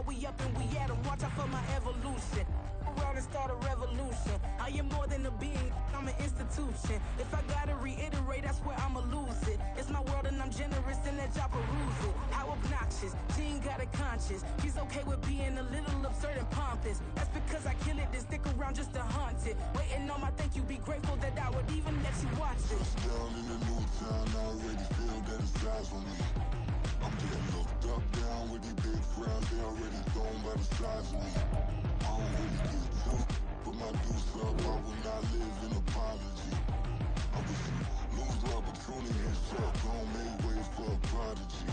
we up and we at 'em. Watch out for my evolution. Around and start a revolution. I am more than a being, I'm an institution. If I gotta reiterate, that's where I'ma lose it. It's my world and I'm generous and that y'all peruse it. How obnoxious, she ain't got a conscience. He's okay with being a little absurd and pompous. That's because I kill it, then stick around just to haunt it. Waiting on my thank you, be grateful that I would even let you watch it. Down in the new town, I already feel that it's eyes on me. I'm getting looked up, down with these big frowns, they already thrown by the size of me. I don't really give a fuck, put my deuce up, I will not live in apology. I wish you lose the opportunity and shut, don't make way for a prodigy.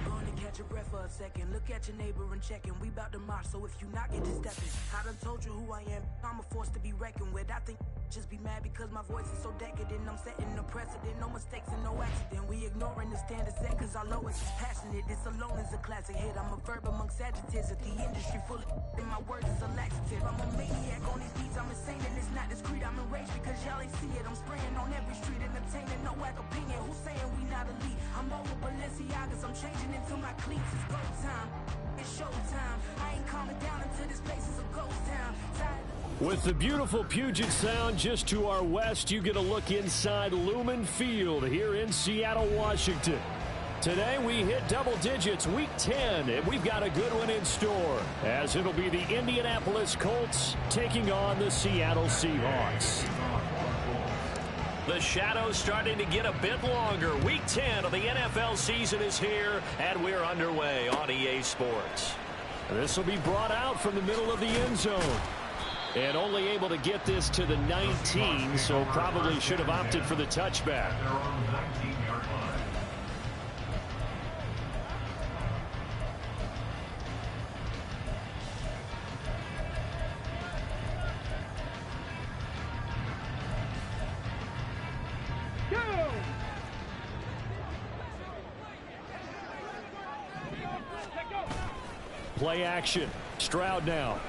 Only catch your breath for a second, look at your neighbor and check in. We bout to march, so if you not get this stepping. I done told you who I am, I'm a force to be reckoned with. I think just be mad because my voice is so decadent. I'm setting a precedent, no mistakes and no accident. We ignoring the standard set cause our lowest is passionate. This alone is a classic hit. I'm a verb amongst adjectives. If the industry full of and my words is a laxative. I'm a maniac on these beats, I'm insane and it's not discreet. I'm enraged because y'all ain't see it. I'm spraying on every street, entertaining, no whack opinion. Who's saying we not elite? I'm over Balenciagas, I'm changing into my cleats. It's go time, it's showtime. I ain't calming down until this place is a ghost town. With the beautiful Puget Sound just to our west, you get a look inside Lumen Field here in Seattle, Washington. Today we hit double digits, week 10, and we've got a good one in store, as it'll be the Indianapolis Colts taking on the Seattle Seahawks. The shadow's starting to get a bit longer. Week 10 of the NFL season is here, and we're underway on EA Sports. This will be brought out from the middle of the end zone. And only able to get this to the 19, so probably should have opted for the touchback. Play action. Stroud now.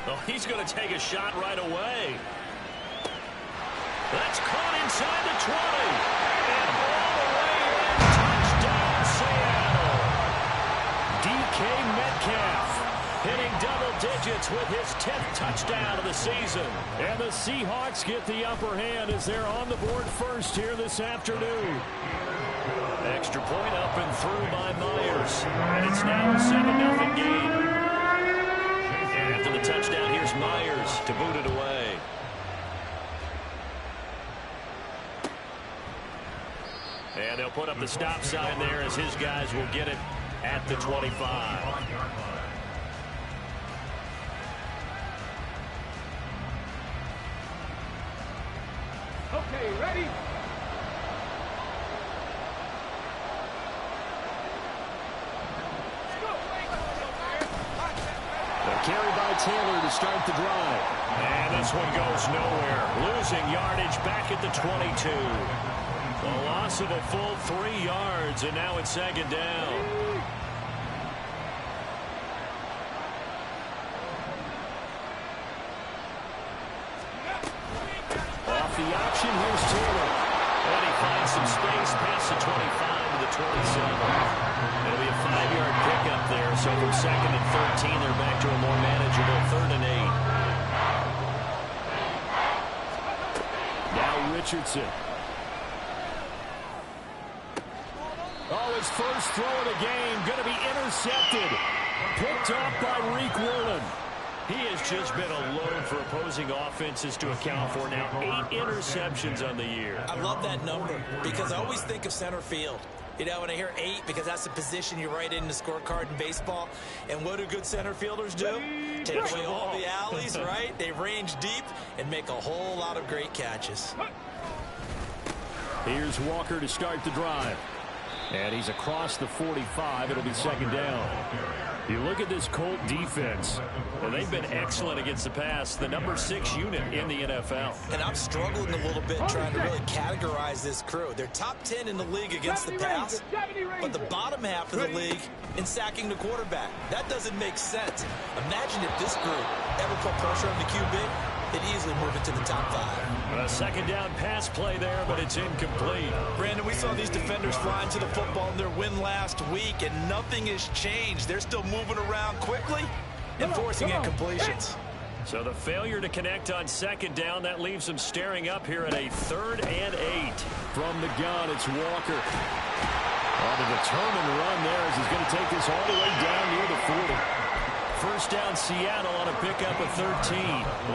Oh, he's going to take a shot right away. That's caught inside the 20. And all the way in. Touchdown, Seattle. DK Metcalf hitting double digits with his 10th touchdown of the season. And the Seahawks get the upper hand as they're on the board first here this afternoon. Extra point up and through by Myers. And it's now a 7-0 game. After the touchdown, here's Myers to boot it away. And they'll put up the stop sign there as his guys will get it at the 25. Okay, ready? Carry by Taylor to start the drive. And this one goes nowhere. Losing yardage back at the 22. A loss of a full 3 yards, and now it's second down. Off the option, here's Taylor. And he finds some space past the 25 to the 27. It'll be a 5-yard pickup there, so from 2nd and 13, they're back to a more manageable 3rd and 8. Now Richardson. Oh, his first throw of the game, going to be intercepted. Picked off by Reek Woolen. He has just been a load for opposing offenses to account for. Now 8 interceptions on the year. I love that number because I always think of center field. You know, when I hear 8, because that's the position you write in the scorecard in baseball. And what do good center fielders do? Take away all the alleys, right? They range deep and make a whole lot of great catches. Here's Walker to start the drive. And he's across the 45. It'll be second down. You look at this Colt defense, and they've been excellent against the pass, the number 6 unit in the NFL. And I'm struggling a little bit trying to really categorize this crew. They're top 10 in the league against the pass, but the bottom half of the league in sacking the quarterback. That doesn't make sense. Imagine if this group ever put pressure on the QB. they'd easily move into the top 5. A second down pass play there, but it's incomplete. Brandon, we saw these defenders flying to the football in their win last week, and nothing has changed. They're still moving around quickly and forcing incompletions. So the failure to connect on second down, that leaves them staring up here at a 3rd and 8. From the gun, it's Walker. On a determined run there as he's going to take this all the way down near the 40. First down, Seattle on a pickup of 13.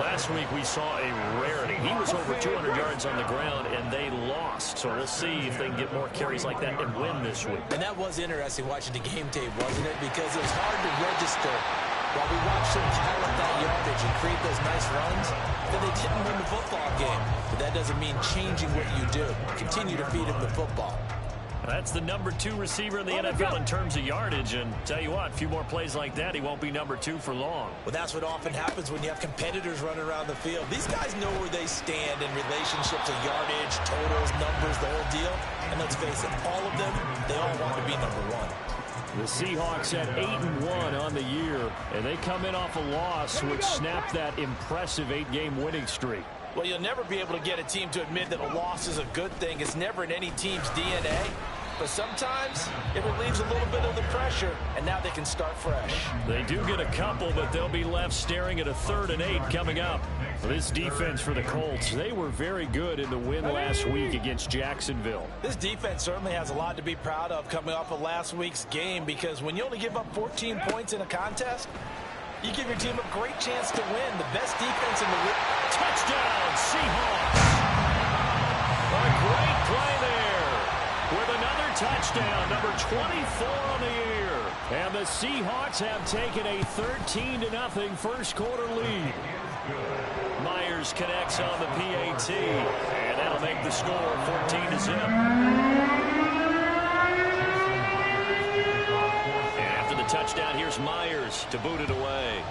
Last week we saw a rarity. He was over 200 yards on the ground, and they lost. So we'll see if they can get more carries like that and win this week. And that was interesting watching the game tape, wasn't it? Because it was hard to register while we watched them pile up that yardage and create those nice runs, that they didn't win the football game. But that doesn't mean changing what you do. Continue to feed him the football. That's the number 2 receiver in the NFL in terms of yardage, and tell you what, a few more plays like that, he won't be number 2 for long. Well, that's what often happens when you have competitors running around the field. These guys know where they stand in relationship to yardage, totals, numbers, the whole deal. And let's face it, all of them, they all want to be number 1. The Seahawks at 8-1 on the year, and they come in off a loss, which snapped that impressive 8-game winning streak. Well, you'll never be able to get a team to admit that a loss is a good thing. It's never in any team's DNA. But sometimes it relieves a little bit of the pressure, and now they can start fresh. They do get a couple, but they'll be left staring at a 3rd and 8 coming up. This defense for the Colts, they were very good in the win last week against Jacksonville. This defense certainly has a lot to be proud of coming off of last week's game, because when you only give up 14 points in a contest, you give your team a great chance to win. The best defense in the league. Touchdown, Seahawks! A great play there with another touchdown, number 24 on the year. And the Seahawks have taken a 13-0 first quarter lead. Myers connects on the PAT, and that'll make the score 14-0. Touchdown, here's Myers to boot it away.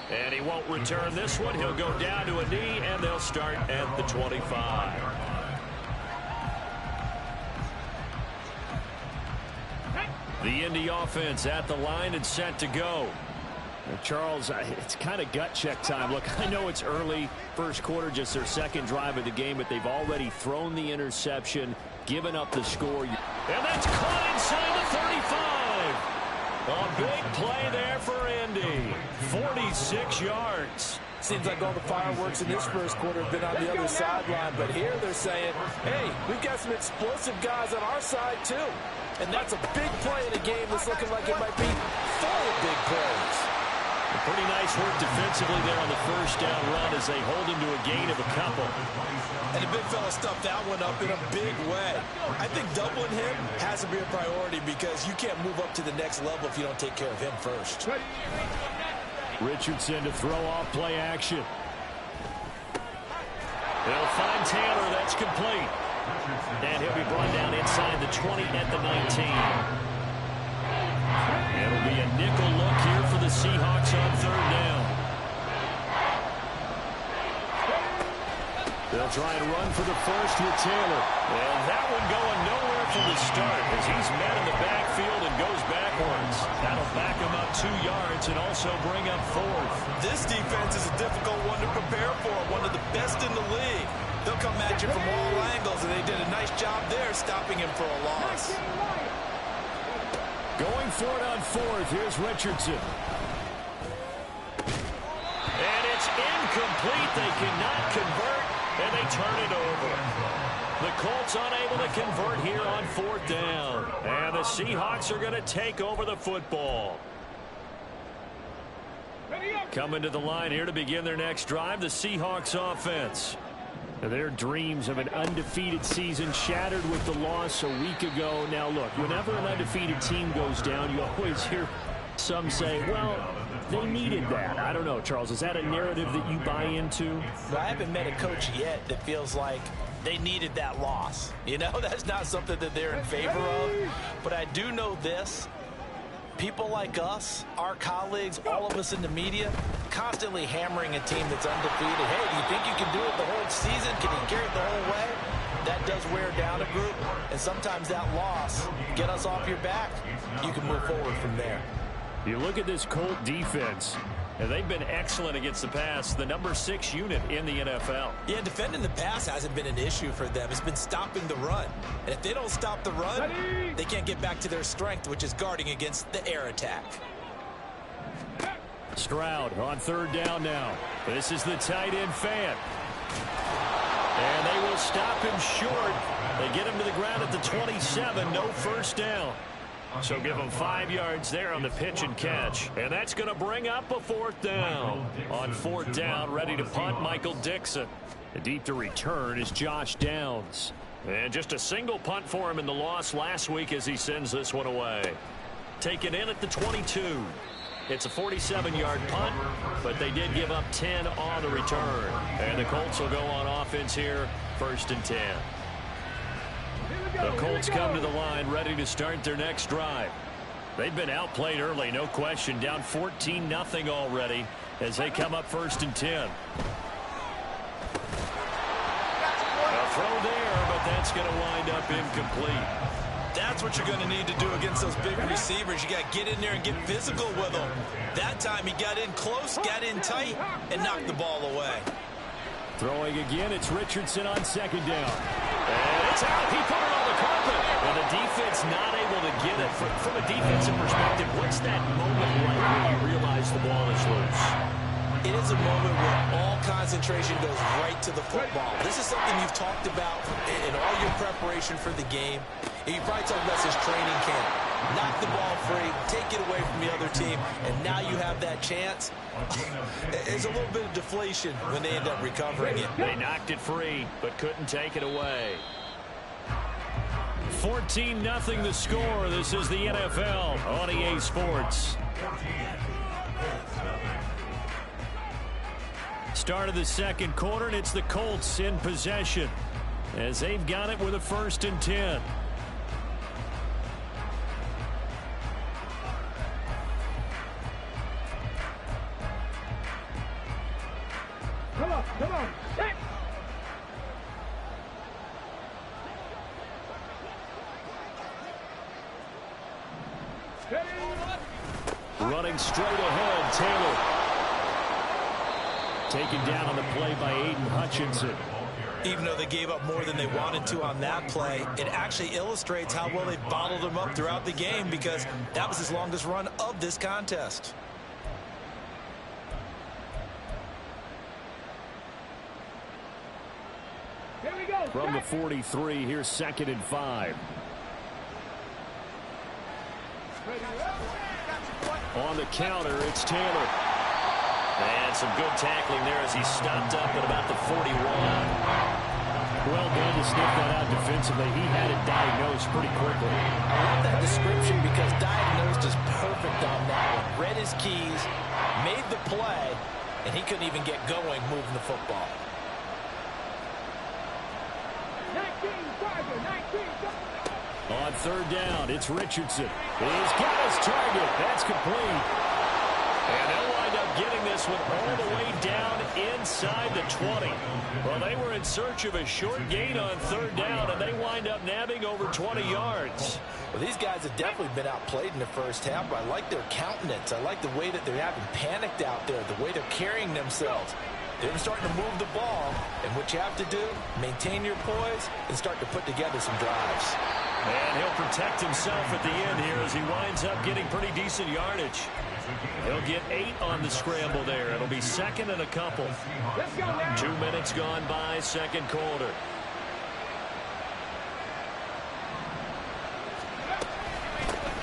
And he won't return this one. He'll go down to a knee, and they'll start at the 25. The Indy offense at the line and set to go. Charles, it's kind of gut check time. Look, I know it's early, first quarter, just their second drive of the game, but they've already thrown the interception, given up the score. And that's caught inside the 35. A big play there for Indy. 46 yards. Seems like all the fireworks in this first quarter have been on the other sideline, but here they're saying, hey, we've got some explosive guys on our side too. And that's a big play in a game that's looking like it might be full of big plays. Pretty nice work defensively there on the first down run as they hold him to a gain of a couple. And the big fella stuffed that one up in a big way. I think doubling him has to be a priority because you can't move up to the next level if you don't take care of him first. Richardson to throw off play action. They'll find Taylor. That's complete. And he'll be brought down inside the 20 at the 19. It'll be a nickel look here for the Seahawks on third down. They'll try and run for the first with Taylor. And that one going nowhere from the start as he's met in the backfield and goes backwards. That'll back him up 2 yards and also bring up 4th. This defense is a difficult one to prepare for, one of the best in the league. They'll come at you from all angles, and they did a nice job there stopping him for a loss. Going for it on 4th. Here's Richardson. And it's incomplete. They cannot convert, and they turn it over. The Colts unable to convert here on 4th down. And the Seahawks are going to take over the football. Coming to the line here to begin their next drive, the Seahawks offense. Their dreams of an undefeated season shattered with the loss a week ago. Now, look, whenever an undefeated team goes down, you always hear some say, well, they needed that. I don't know, Charles. Is that a narrative that you buy into? Well, I haven't met a coach yet that feels like they needed that loss. You know, that's not something that they're in favor of. But I do know this. People like us, our colleagues, all of us in the media, constantly hammering a team that's undefeated. Hey, do you think you can do it the whole season? Can you carry it the whole way? That does wear down a group, and sometimes that loss, get us off your back, you can move forward from there. You look at this Colt defense, and they've been excellent against the pass, the number 6 unit in the NFL. Yeah, defending the pass hasn't been an issue for them. It's been stopping the run. And if they don't stop the run, they can't get back to their strength, which is guarding against the air attack. Stroud on 3rd down now. This is the tight end Fant. And they will stop him short. They get him to the ground at the 27. No first down. So give him 5 yards there on the pitch and catch. And that's going to bring up a 4th down. On 4th down, ready to punt, Michael Dixon. The deep to return is Josh Downs. And just a single punt for him in the loss last week as he sends this one away. Taken in at the 22. It's a 47-yard punt, but they did give up 10 on the return. And the Colts will go on offense here, 1st and 10. The Colts come to the line ready to start their next drive. They've been outplayed early, no question. Down 14-0 already as they come up 1st and 10. A throw there, but that's going to wind up incomplete. That's what you're going to need to do against those big receivers. You got to get in there and get physical with them. That time he got in close, got in tight, and knocked the ball away. Throwing again, it's Richardson on 2nd down. And it's out. He put it on the carpet. And the defense not able to get it. From a defensive perspective, what's that moment like when you realize the ball is loose? It is a moment where all concentration goes right to the football. This is something you've talked about in all your preparation for the game. And you probably talked about this training camp. Knock the ball free, take it away from the other team, and now you have that chance. There's a little bit of deflation when they end up recovering it. They knocked it free, but couldn't take it away. 14-0 the score. This is the NFL on EA Sports. Start of the 2nd quarter, and it's the Colts in possession as they've got it with a 1st and 10. Come on. Set. Running straight ahead, Taylor. Taken down on the play by Aiden Hutchinson. Even though they gave up more than they wanted to on that play, it actually illustrates how well they bottled him up throughout the game because that was his longest run of this contest. Here we go. From the 43, here's 2nd and 5. On the counter, it's Taylor. And some good tackling there as he stopped up at about the 41. Well done to sniff that out defensively. He had it diagnosed pretty quickly. I love that description because diagnosed is perfect on that one. Read his keys, made the play, and he couldn't even get going moving the football. 19. On 3rd down, it's Richardson. He's got his target. That's complete. And they'll wind up getting this one all the way down inside the 20. Well, they were in search of a short gain on 3rd down, and they wind up nabbing over 20 yards. Well, these guys have definitely been outplayed in the first half, but I like their countenance. I like the way that they're having panicked out there, the way they're carrying themselves. They're starting to move the ball, and what you have to do, maintain your poise and start to put together some drives. And he'll protect himself at the end here as he winds up getting pretty decent yardage. He'll get 8 on the scramble there. It'll be 2nd and a couple. 2 minutes gone by, 2nd quarter.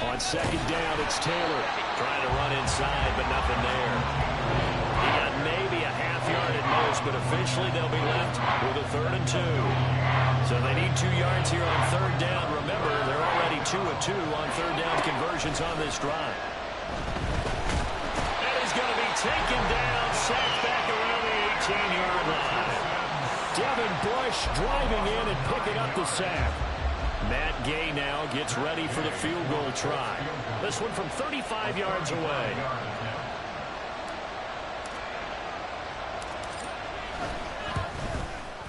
On 2nd down, it's Taylor trying to run inside, but nothing there. He got maybe a half yard at most, but officially they'll be left with a 3rd and 2. So they need 2 yards here on 3rd down. Remember, they're already 2 of 2 on 3rd down conversions on this drive. And he's going to be taken down, sacked back around the 18-yard line. Devin Bush driving in and picking up the sack. Matt Gay now gets ready for the field goal try. This one from 35 yards away.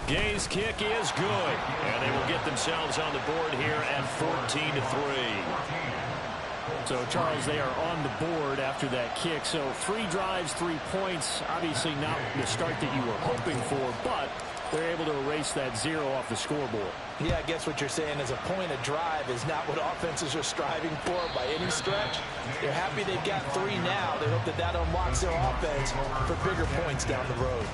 Gay's kick is good, and they will get themselves on the board here at 14-3. So, Charles, they are on the board after that kick. So 3 drives, 3 points. Obviously not the start that you were hoping for, but they're able to erase that 0 off the scoreboard. Yeah, I guess what you're saying is a point a drive is not what offenses are striving for by any stretch. They're happy they've got 3 now. They hope that that unlocks their offense for bigger points down the road.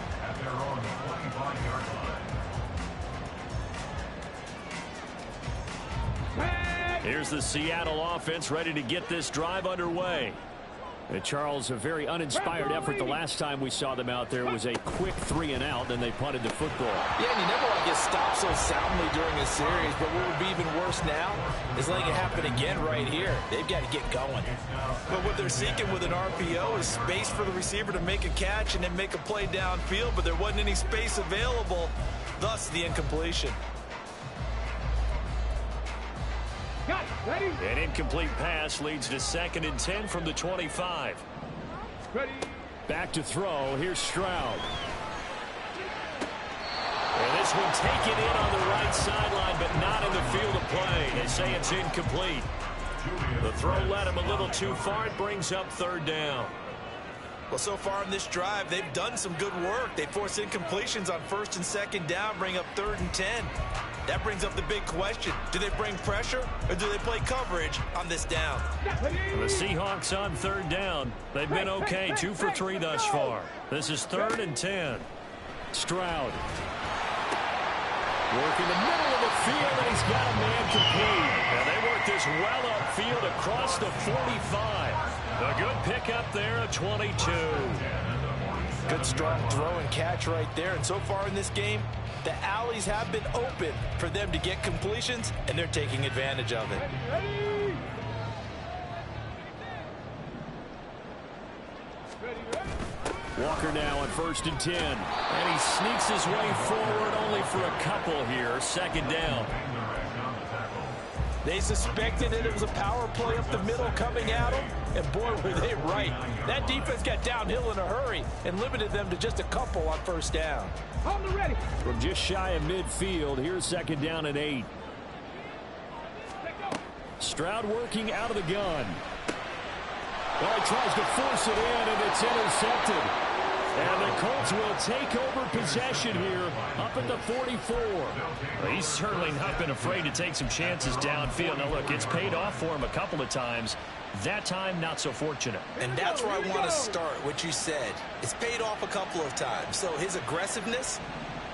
Here's the Seattle offense ready to get this drive underway. And Charles, a very uninspired effort the last time we saw them out there. It was a quick 3 and out, then they punted the football. Yeah, and you never want to get stopped so soundly during a series, but what would be even worse now is letting it happen again right here. They've got to get going. But what they're seeking with an RPO is space for the receiver to make a catch and then make a play downfield, but there wasn't any space available, thus the incompletion. An incomplete pass leads to 2nd and 10 from the 25. Ready. Back to throw. Here's Stroud. And this one taken in on the right sideline, but not in the field of play. They say it's incomplete. The throw led him a little too far. It brings up 3rd down. Well, so far in this drive, they've done some good work. They force incompletions on 1st and 2nd down, bring up 3rd and 10. That brings up the big question. Do they bring pressure or do they play coverage on this down? The Seahawks on 3rd down. They've been okay, 2 for 3 thus far. This is 3rd and 10. Stroud. Working the middle of the field, and he's got a man complete. And they work this well upfield across the 45. A good pickup there at 22. Good strong throw and catch right there. And so far in this game, the alleys have been open for them to get completions, and they're taking advantage of it. Walker now on 1st and 10. And he sneaks his way forward only for a couple here. 2nd down. They suspected that it was a power play up the middle coming at them, and boy, were they right. That defense got downhill in a hurry and limited them to just a couple on 1st down. On the ready. From just shy of midfield, here's 2nd down and 8. Stroud working out of the gun. Well, he tries to force it in, and it's intercepted. And the Colts will take over possession here up at the 44. Well, he's certainly not been afraid to take some chances downfield. Now, look, it's paid off for him a couple of times. That time, not so fortunate. And that's where I want to start, what you said. It's paid off a couple of times. So his aggressiveness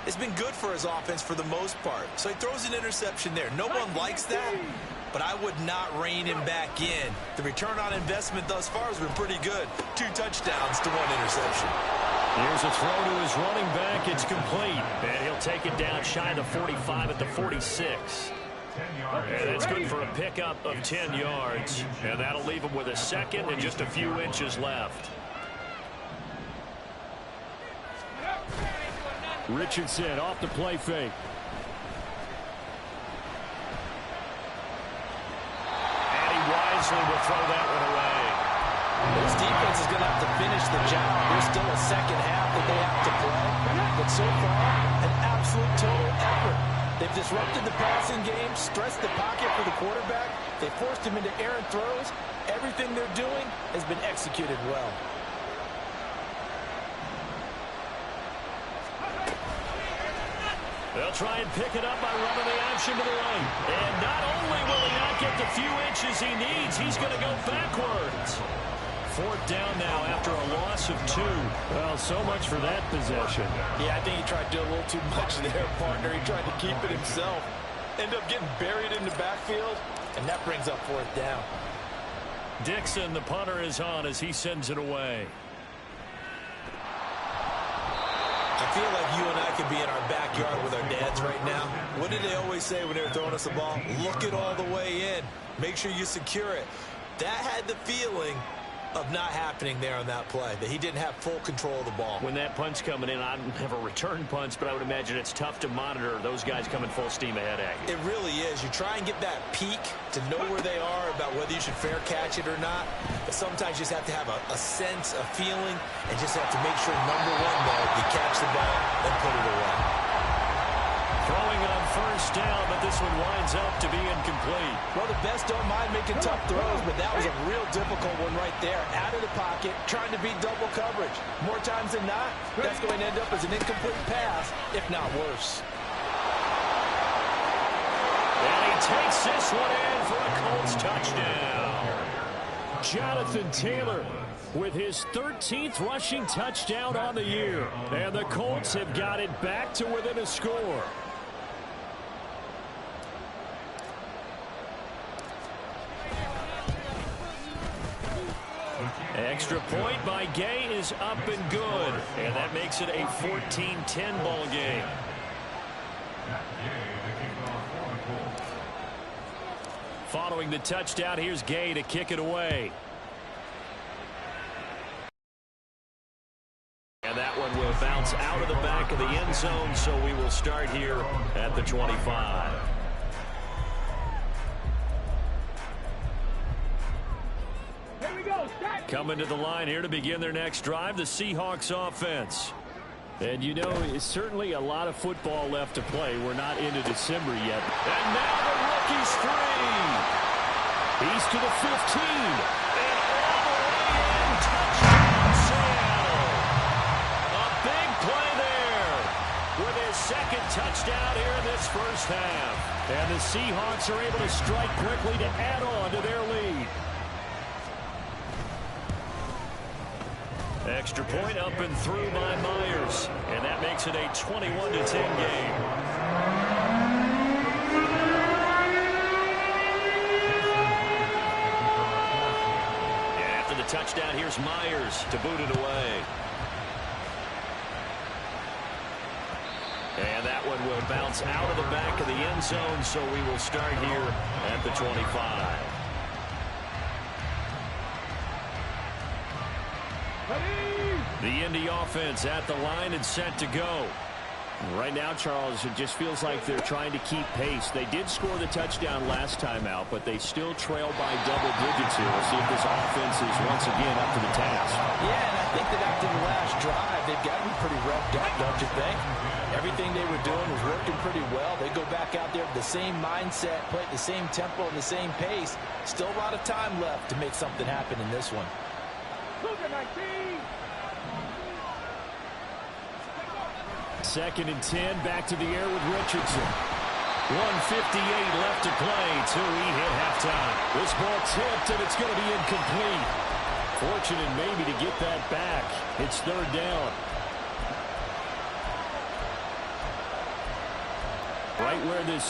has been good for his offense for the most part. So he throws an interception there. No one likes that, but I would not rein him back in. The return on investment thus far has been pretty good. 2 touchdowns to 1 interception. Here's a throw to his running back. It's complete. And he'll take it down shy of the 45 at the 46. And that's good for a pickup of 10 yards. And that'll leave him with a 2nd and just a few inches left. Richardson off the play fake. And he wisely will throw that one away. This defense is going to have to finish the job. There's still a 2nd half that they have to play. But so far, an absolute total effort. They've disrupted the passing game, stressed the pocket for the quarterback. They forced him into errant throws. Everything they're doing has been executed well. They'll try and pick it up by running the option to the right. And not only will he not get the few inches he needs, he's going to go backwards. 4th down now after a loss of 2. Well, so much for that possession. Yeah, I think he tried to do a little too much there, partner. He tried to keep it himself. End up getting buried in the backfield, and that brings up 4th down. Dixon, the punter, is on as he sends it away. I feel like you and I could be in our backyard with our dads right now. What did they always say when they were throwing us the ball? Look it all the way in. Make sure you secure it. That had the feeling of not happening there on that play, that he didn't have full control of the ball. When that punch coming in, I don't have a return punch, but I would imagine it's tough to monitor those guys coming full steam ahead at you. It really is. You try and get that peek to know where they are, about whether you should fair catch it or not. But sometimes you just have to have a sense, a feeling, and just have to make sure, number one, though, you catch the ball and put it away. Throwing on 1st first down, but this one winds up to be incomplete. Well, the best don't mind making tough throws, but that was a real difficult one right there. Out of the pocket, trying to beat double coverage. More times than not, that's going to end up as an incomplete pass, if not worse. And he takes this one in for a Colts touchdown. Jonathan Taylor with his 13th rushing touchdown on the year. And the Colts have got it back to within a score. Extra point by Gay is up and good. And that makes it a 14-10 ball game. Following the touchdown, here's Gay to kick it away. And that one will bounce out of the back of the end zone, so we will start here at the 25. Here we go. Start. Coming to the line here to begin their next drive, the Seahawks offense. And you know, it's certainly a lot of football left to play. We're not into December yet. And now the rookie's free. He's to the 15. And all the way in. Touchdown, Seattle. A big play there with his second touchdown here in this first half. And the Seahawks are able to strike quickly to add on to their lead. Extra point up and through by Myers. And that makes it a 21-10 game. And after the touchdown, here's Myers to boot it away. And that one will bounce out of the back of the end zone, so we will start here at the 25. The Indy offense at the line and set to go. Right now, Charles, it just feels like they're trying to keep pace. They did score the touchdown last time out, but they still trail by double digits here. We'll see if this offense is once again up to the task. Yeah, and I think that after the last drive, they've got to be pretty revved up, don't you think? Everything they were doing was working pretty well. They go back out there with the same mindset, play at the same tempo and the same pace. Still a lot of time left to make something happen in this one. Second and 10, back to the air with Richardson. 1:58 left to play. 2-E hit halftime. This ball tipped, and it's going to be incomplete. Fortunate maybe to get that back. It's third down. Right where this